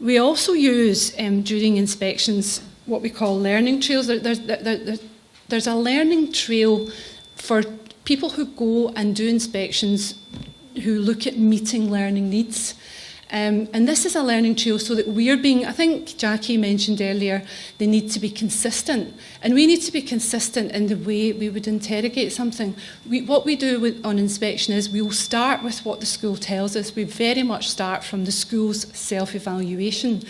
We also use, during inspections, what we call learning trails. There's a learning trail for people who go and do inspections who look at meeting learning needs. And this is a learning trail so that we're being, I think Jackie mentioned earlier, they need to be consistent. And we need to be consistent in the way we would interrogate something. What we do on inspection is we'll start with what the school tells us. We very much start from the school's self-evaluation.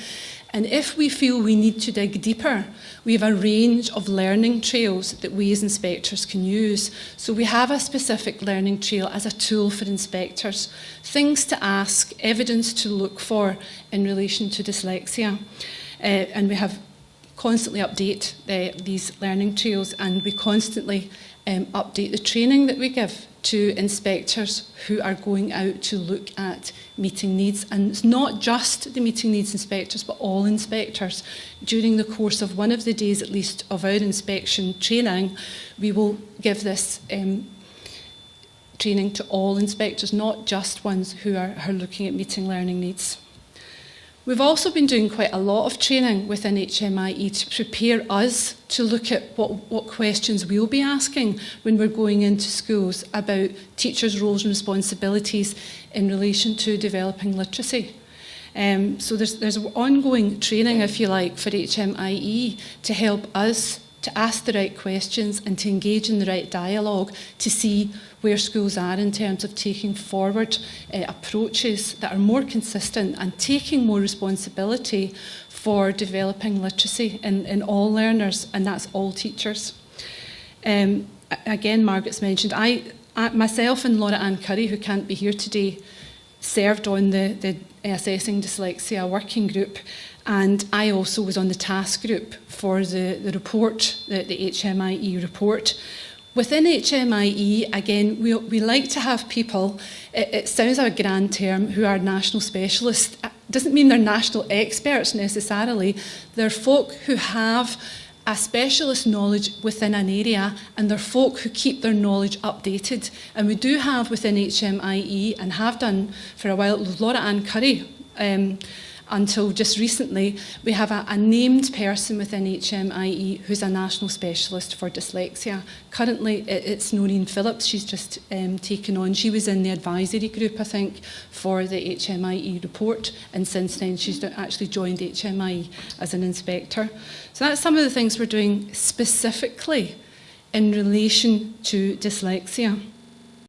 And if we feel we need to dig deeper, we have a range of learning trails that we as inspectors can use. So we have a specific learning trail as a tool for inspectors. Things to ask, evidence to look for in relation to dyslexia. And we have constantly update these learning trails, and we constantly update the training that we give to inspectors who are going out to look at meeting needs. And it's not just the meeting needs inspectors, but all inspectors. During the course of one of the days, at least, of our inspection training, we will give this training to all inspectors, not just ones who are looking at meeting learning needs. We've also been doing quite a lot of training within HMIe to prepare us to look at what questions we'll be asking when we're going into schools about teachers' roles and responsibilities in relation to developing literacy. So there's ongoing training, if you like, for HMIe to help us to ask the right questions and to engage in the right dialogue to see where schools are in terms of taking forward approaches that are more consistent and taking more responsibility for developing literacy in all learners, and that's all teachers. Again, Margaret's mentioned, myself and Laura Ann Curry, who can't be here today, served on the Assessing Dyslexia working group, and I also was on the task group for the report, the HMIe report. Within HMIe, again, we like to have people, it sounds like a grand term, who are national specialists. It doesn't mean they're national experts necessarily. They're folk who have a specialist knowledge within an area, and they're folk who keep their knowledge updated. And we do have within HMIe, and have done for a while, Laura Ann Curry, until just recently, we have a named person within HMIe who's a national specialist for dyslexia. Currently, it's Noreen Phillips. She's just taken on. She was in the advisory group, I think, for the HMIe report, and since then she's actually joined HMIe as an inspector. So that's some of the things we're doing specifically in relation to dyslexia.